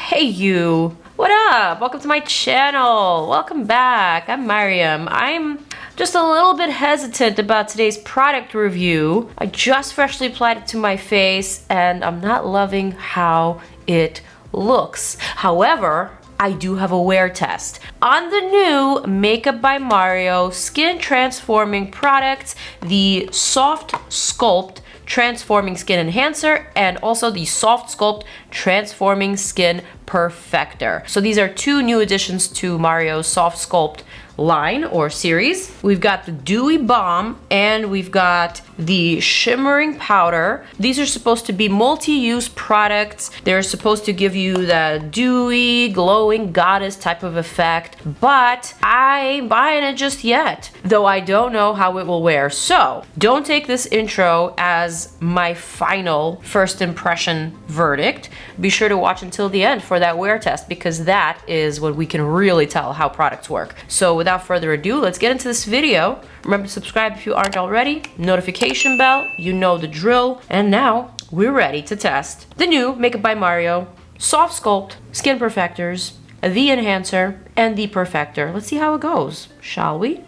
Hey you! What up? Welcome to my channel. Welcome back. I'm Maryam. I'm just a little bit hesitant about today's product review. I just freshly applied it to my face and I'm not loving how it looks. However, I do have a wear test on the new Makeup by Mario Skin Transforming product, the Soft Sculpt Transforming Skin Enhancer, and also the Soft Sculpt Transforming Skin Perfector. So these are two new additions to Mario's Soft Sculpt line or series. We've got the Dewy Balm and we've got the Shimmering Powder. These are supposed to be multi-use products. They're supposed to give you that dewy, glowing goddess type of effect, but I ain't buying it just yet, though I don't know how it will wear. So don't take this intro as my final first impression verdict. Be sure to watch until the end for that wear test, because that is when we can really tell how products work. So without further ado, let's get into this video. Remember to subscribe if you aren't already, notification bell, you know the drill. And now we're ready to test the new Makeup by Mario Soft Sculpt Skin Perfectors, the Enhancer, and the Perfector. Let's see how it goes, shall we?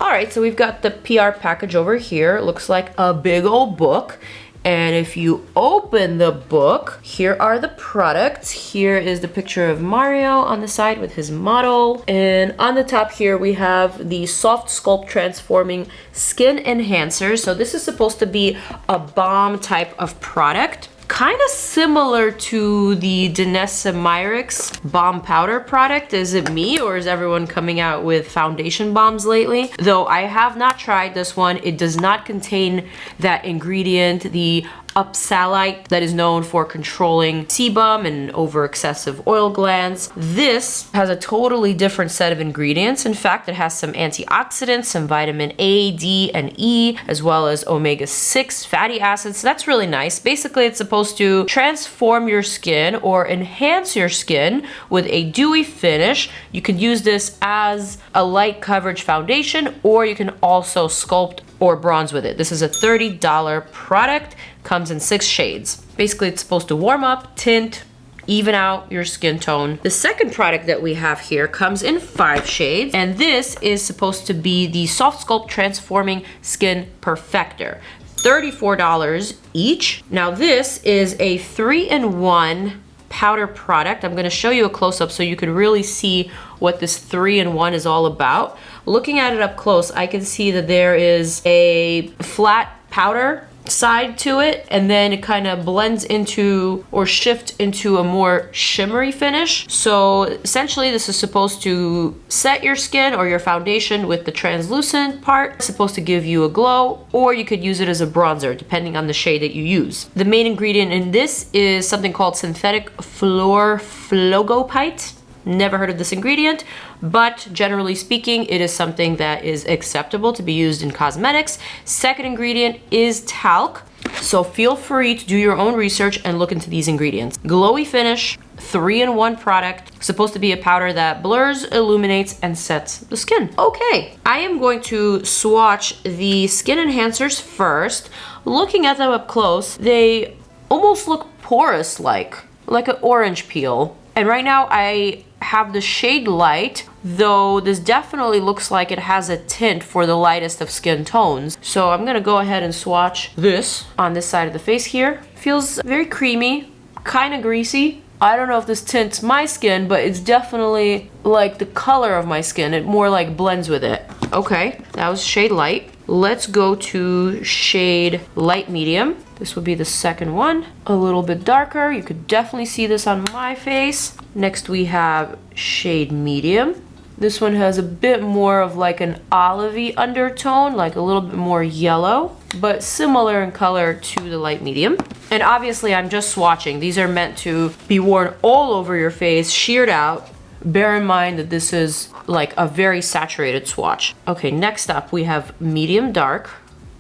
Alright, so we've got the PR package over here. It looks like a big old book. And if you open the book, here are the products. Here is the picture of Mario on the side with his model. And on the top here, we have the Soft Sculpt Transforming Skin Enhancer. So this is supposed to be a balm type of product. Kind of similar to the DANESSA MYRICKS balm powder product. Is it me, or is everyone coming out with foundation balms lately? Though I have not tried this one. It does not contain that ingredient, the oxalate, that is known for controlling sebum and over excessive oil glands. This has a totally different set of ingredients. In fact, it has some antioxidants, some vitamin A, D, and E, as well as omega-6 fatty acids. So that's really nice. Basically, it's supposed to transform your skin or enhance your skin with a dewy finish. You could use this as a light coverage foundation, or you can also sculpt or bronze with it. This is a $30 product. Comes in 6 shades. Basically, it's supposed to warm up, tint, even out your skin tone. The second product that we have here comes in 5 shades, and this is supposed to be the Soft Sculpt Transforming Skin Perfector. $34 each. Now this is a 3-in-1 powder product. I'm going to show you a close-up so you can really see what this 3-in-1 is all about. Looking at it up close, I can see that there is a flat powder side to it, and then it kind of blends into or shift into a more shimmery finish. So essentially this is supposed to set your skin or your foundation with the translucent part. It's supposed to give you a glow, or you could use it as a bronzer depending on the shade that you use. The main ingredient in this is something called synthetic fluorphlogopite. Never heard of this ingredient, but generally speaking, it is something that is acceptable to be used in cosmetics. Second ingredient is talc. So feel free to do your own research and look into these ingredients. Glowy finish, 3-in-1 product, supposed to be a powder that blurs, illuminates, and sets the skin. Okay, I am going to swatch the skin enhancers first. Looking at them up close, they almost look porous like an orange peel. And right now I have the shade light, though this definitely looks like it has a tint for the lightest of skin tones. So I'm gonna go ahead and swatch this on this side of the face here. Feels very creamy, kind of greasy. I don't know if this tints my skin, but it's definitely like the color of my skin. It more like blends with it. Okay, that was shade light. Let's go to shade light medium. This would be the second one. A little bit darker. You could definitely see this on my face. Next we have shade medium. This one has a bit more of like an olivey undertone, like a little bit more yellow, but similar in color to the light medium. And obviously I'm just swatching. These are meant to be worn all over your face, sheared out. Bear in mind that this is like a very saturated swatch. Okay, next up we have medium dark.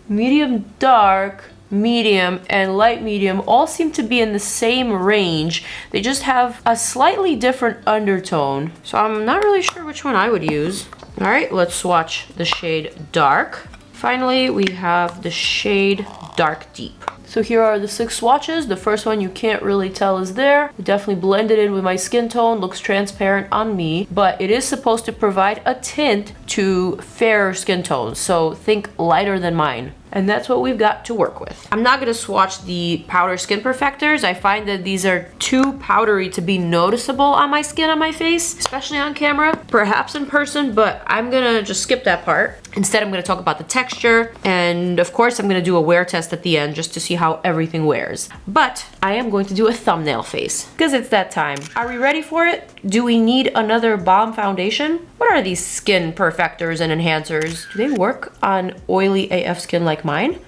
Medium dark, medium, and light medium all seem to be in the same range. They just have a slightly different undertone. So I'm not really sure which one I would use. All right, let's swatch the shade dark. Finally, we have the shade dark deep. So here are the 6 swatches. The first one you can't really tell is there. It definitely blended in with my skin tone, looks transparent on me, but it is supposed to provide a tint to fairer skin tones. So think lighter than mine. And that's what we've got to work with. I'm not gonna swatch the powder skin perfectors. I find that these are too powdery to be noticeable on my skin, on my face, especially on camera, perhaps in person, but I'm gonna just skip that part. Instead, I'm gonna talk about the texture, and of course, I'm gonna do a wear test at the end just to see how everything wears. But I am going to do a thumbnail face, because it's that time. Are we ready for it? Do we need another Balm foundation? What are these skin perfectors and enhancers? Do they work on oily AF skin like mine?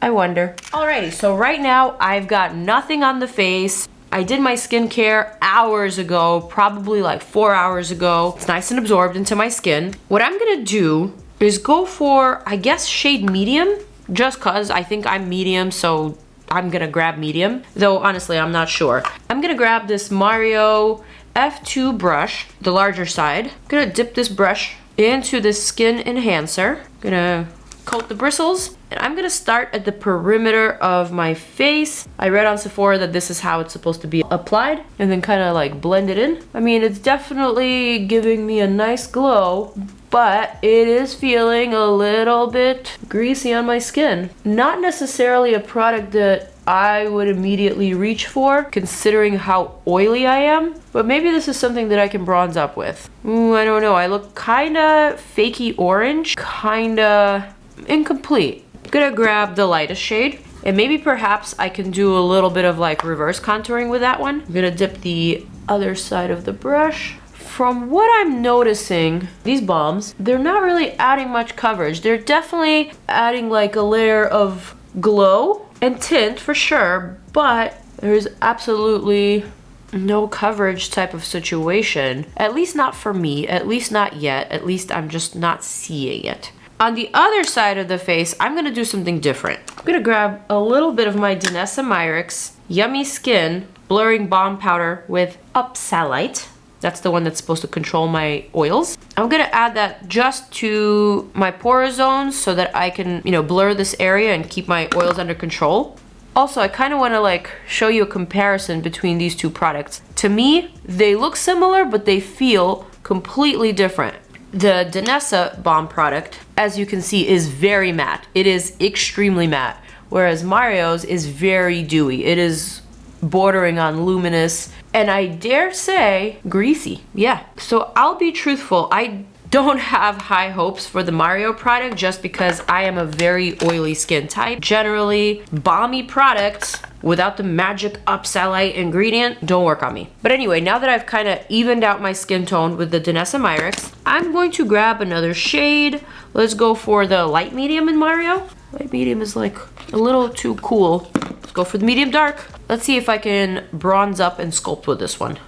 I wonder. Alrighty, so right now I've got nothing on the face. I did my skincare hours ago, probably like 4 hours ago. It's nice and absorbed into my skin. What I'm gonna do is go for, I guess, shade medium, just cause I think I'm medium, so I'm gonna grab medium. Though honestly, I'm not sure. I'm gonna grab this Mario F2 brush, the larger side. I'm gonna dip this brush into this skin enhancer. Gonna coat the bristles, and I'm gonna start at the perimeter of my face. I read on Sephora that this is how it's supposed to be applied, and then kind of like blend it in. I mean, it's definitely giving me a nice glow, but it is feeling a little bit greasy on my skin. Not necessarily a product that I would immediately reach for, considering how oily I am, but maybe this is something that I can bronze up with. I don't know, I look kinda fakey orange, kinda incomplete. I'm gonna grab the lightest shade, and maybe perhaps I can do a little bit of like reverse contouring with that one. I'm gonna dip the other side of the brush. From what I'm noticing, these balms, they're not really adding much coverage. They're definitely adding like a layer of glow and tint for sure, but there's absolutely no coverage type of situation. At least not for me, at least not yet. At least I'm just not seeing it. On the other side of the face, I'm gonna do something different. I'm gonna grab a little bit of my DANESSA MYRICKS Yummy Skin Blurring Balm Powder with Oxalate. That's the one that's supposed to control my oils. I'm gonna add that just to my pore zones so that I can, blur this area and keep my oils under control. Also, I kind of want to like show you a comparison between these two products. To me, they look similar, but they feel completely different. The DANESSA Balm product, as you can see, is very matte. It is extremely matte, whereas Mario's is very dewy. It is bordering on luminous, and I dare say greasy. Yeah, so I'll be truthful. I don't have high hopes for the Mario product just because I am a very oily skin type. Generally, balmy products without the magic Oxalate ingredient don't work on me. But anyway, now that I've kind of evened out my skin tone with the DANESSA MYRICKS, I'm going to grab another shade. Let's go for the light medium in Mario. Light medium is like a little too cool. Let's go for the medium dark. Let's see if I can bronze up and sculpt with this one.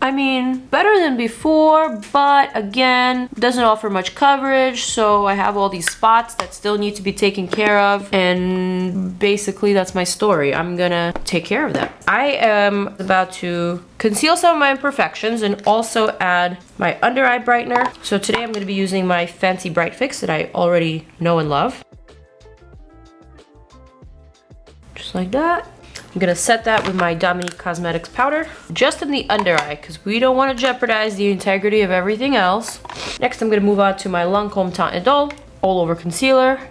I mean, better than before, but again, doesn't offer much coverage, so I have all these spots that still need to be taken care of, and basically that's my story. I'm gonna take care of that. I am about to conceal some of my imperfections and also add my under eye brightener. So today I'm gonna be using my Fancy Bright Fix that I already know and love. Just like that. I'm gonna set that with my Dominique Cosmetics powder, just in the under eye, because we don't want to jeopardize the integrity of everything else. Next, I'm gonna move on to my Lancome Teint Idole all over concealer.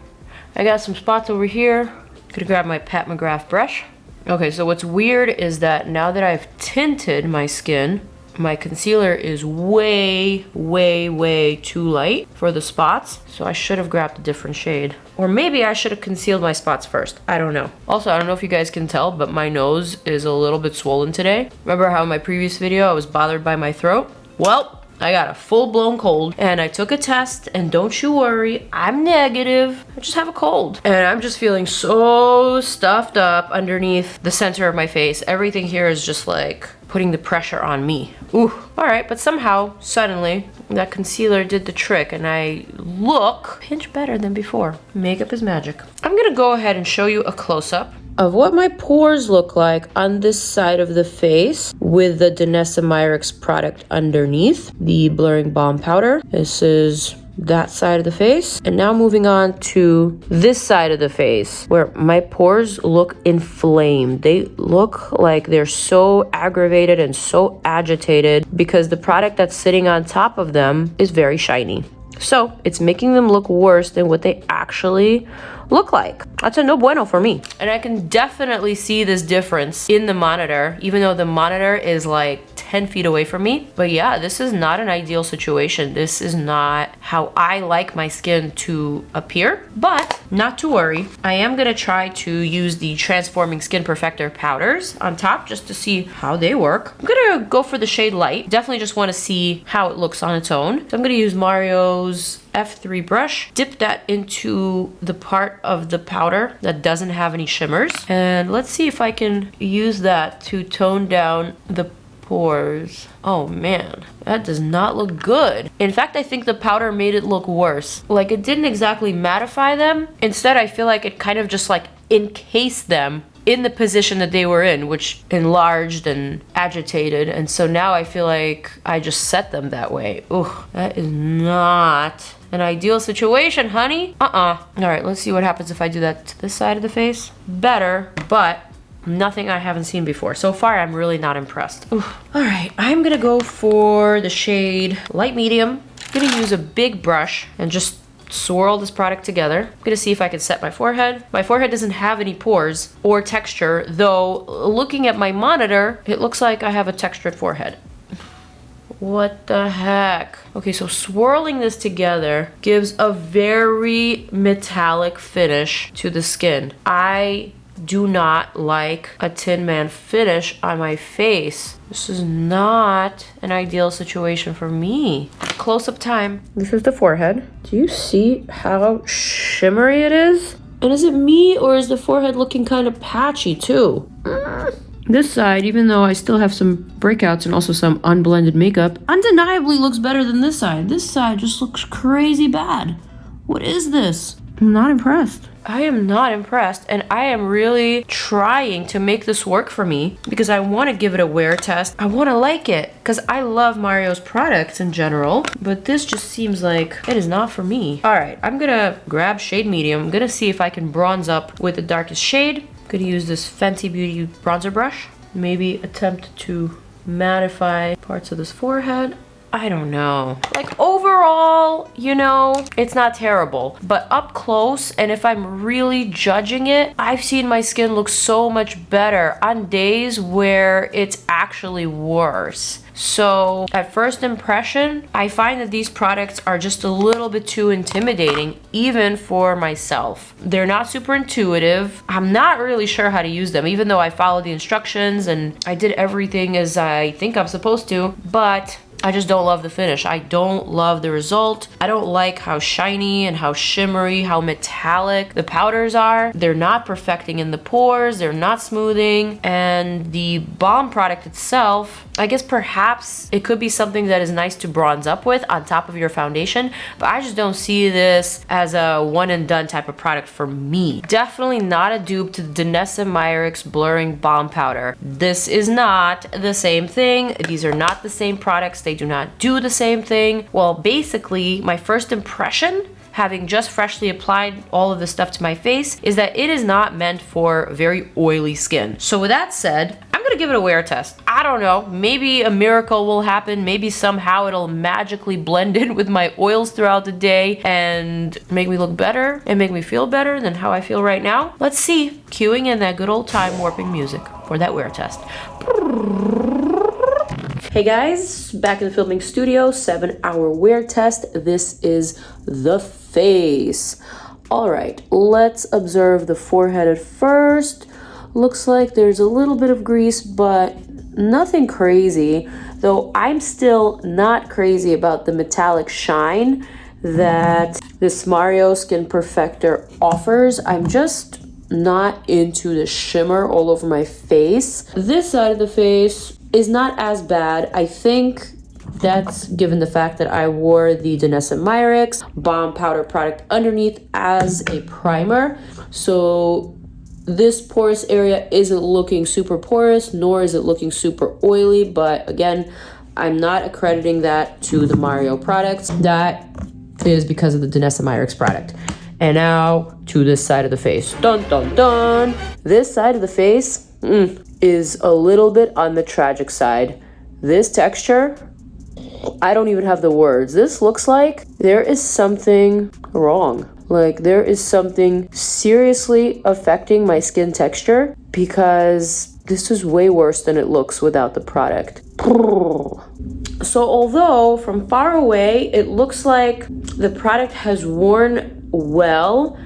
I got some spots over here. Gonna grab my Pat McGrath brush. Okay, so what's weird is that now that I've tinted my skin, my concealer is way, way, way too light for the spots. So I should have grabbed a different shade. Or maybe I should have concealed my spots first. I don't know. Also, I don't know if you guys can tell, but my nose is a little bit swollen today. Remember how in my previous video I was bothered by my throat? Well, I got a full-blown cold and I took a test, and don't you worry, I'm negative. I just have a cold. And I'm just feeling so stuffed up underneath the center of my face. Everything here is just like putting the pressure on me. Ooh, all right, but somehow, suddenly, that concealer did the trick and I look a pinch better than before. Makeup is magic. I'm gonna go ahead and show you a close-up of what my pores look like on this side of the face with the DANESSA MYRICKS product underneath, the blurring balm powder. This is that side of the face. And now moving on to this side of the face where my pores look inflamed. They look like they're so aggravated and so agitated because the product that's sitting on top of them is very shiny. So it's making them look worse than what they actually look like. That's a no bueno for me. And I can definitely see this difference in the monitor, even though the monitor is like 10 feet away from me. But yeah, this is not an ideal situation. This is not how I like my skin to appear, but not to worry. I am gonna try to use the Transforming Skin Perfector powders on top just to see how they work. I'm gonna go for the shade Light. Definitely just wanna see how it looks on its own. So I'm gonna use Mario's F3 brush, dip that into the part of the powder that doesn't have any shimmers. And let's see if I can use that to tone down the pores. Oh man, that does not look good. In fact, I think the powder made it look worse. Like it didn't exactly mattify them. Instead, I feel like it kind of just like encased them in the position that they were in, which enlarged and agitated. And so now I feel like I just set them that way. Ooh, that is not an ideal situation, honey. All right, let's see what happens if I do that to this side of the face. Better, but nothing I haven't seen before. So far, I'm really not impressed. Ooh. All right, I'm gonna go for the shade Light Medium. I'm gonna use a big brush and just swirl this product together. I'm gonna see if I can set my forehead. My forehead doesn't have any pores or texture, though looking at my monitor, it looks like I have a textured forehead. What the heck? Okay, so swirling this together gives a very metallic finish to the skin. I do not like a Tin Man finish on my face. This is not an ideal situation for me. Close-up time. This is the forehead. Do you see how shimmery it is? And is it me or is the forehead looking kind of patchy too? This side, even though I still have some breakouts and also some unblended makeup, undeniably looks better than this side. This side just looks crazy bad. What is this? I'm not impressed. I am not impressed, and I am really trying to make this work for me because I want to give it a wear test. I want to like it because I love Mario's products in general, but this just seems like it is not for me. All right, I'm gonna grab shade Medium. I'm gonna see if I can bronze up with the darkest shade. I'm gonna use this Fenty Beauty bronzer brush. Maybe attempt to mattify parts of this forehead. I don't know. Like overall, you know, it's not terrible, but up close, and if I'm really judging it, I've seen my skin look so much better on days where it's actually worse. So at first impression, I find that these products are just a little bit too intimidating, even for myself. They're not super intuitive. I'm not really sure how to use them, even though I followed the instructions and I did everything as I think I'm supposed to, but I just don't love the finish. I don't love the result. I don't like how shiny and how shimmery, how metallic the powders are. They're not perfecting in the pores, they're not smoothing. And the Balm product itself, I guess perhaps it could be something that is nice to bronze up with on top of your foundation, but I just don't see this as a one and done type of product for me. Definitely not a dupe to the DANESSA MYRICKS Blurring Balm Powder. This is not the same thing. These are not the same products. They do not do the same thing. Well, basically, my first impression, having just freshly applied all of this stuff to my face, is that it is not meant for very oily skin. So with that said, I'm gonna give it a wear test. I don't know, maybe a miracle will happen. Maybe somehow it'll magically blend in with my oils throughout the day and make me look better and make me feel better than how I feel right now. Let's see. Cueing in that good old time warping music for that wear test. Hey guys, back in the filming studio, 7-hour wear test. This is the face. All right, let's observe the forehead at first. Looks like there's a little bit of grease, but nothing crazy, though I'm still not crazy about the metallic shine that this Mario Skin Perfector offers. I'm just not into the shimmer all over my face. This side of the face is not as bad. I think that's given the fact that I wore the DANESSA MYRICKS Balm Powder product underneath as a primer. So this porous area isn't looking super porous, nor is it looking super oily, but again, I'm not accrediting that to the Mario products. That is because of the DANESSA MYRICKS product. And now to this side of the face. Dun dun dun! This side of the face is a little bit on the tragic side. This texture, I don't even have the words. This looks like there is something wrong. Like there is something seriously affecting my skin texture because this is way worse than it looks without the product. So although from far away it looks like the product has worn well,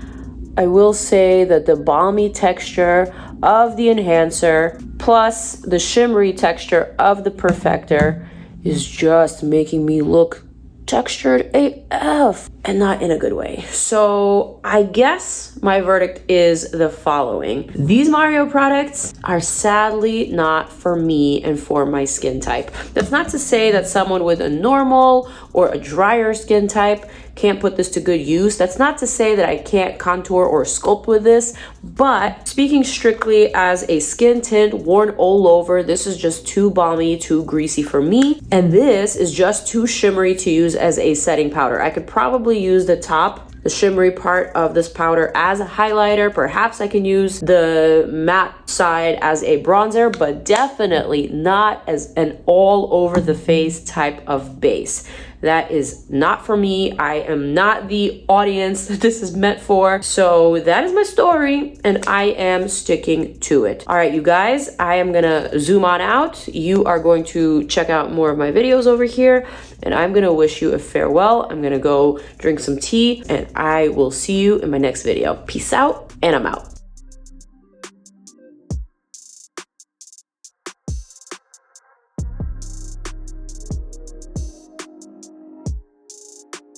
I will say that the balmy texture of the enhancer plus the shimmery texture of the Perfector is just making me look textured AF and not in a good way. So I guess my verdict is the following. These Mario products are sadly not for me and for my skin type. That's not to say that someone with a normal or a drier skin type can't put this to good use. That's not to say that I can't contour or sculpt with this, but speaking strictly as a skin tint worn all over, this is just too balmy, too greasy for me. And this is just too shimmery to use as a setting powder. I could probably use the top, the shimmery part of this powder as a highlighter. Perhaps I can use the matte side as a bronzer, but definitely not as an all over the face type of base. That is not for me. I am not the audience that this is meant for. So that is my story and I am sticking to it. All right, you guys, I am gonna zoom on out. You are going to check out more of my videos over here and I'm gonna wish you a farewell. I'm gonna go drink some tea and I will see you in my next video. Peace out and I'm out.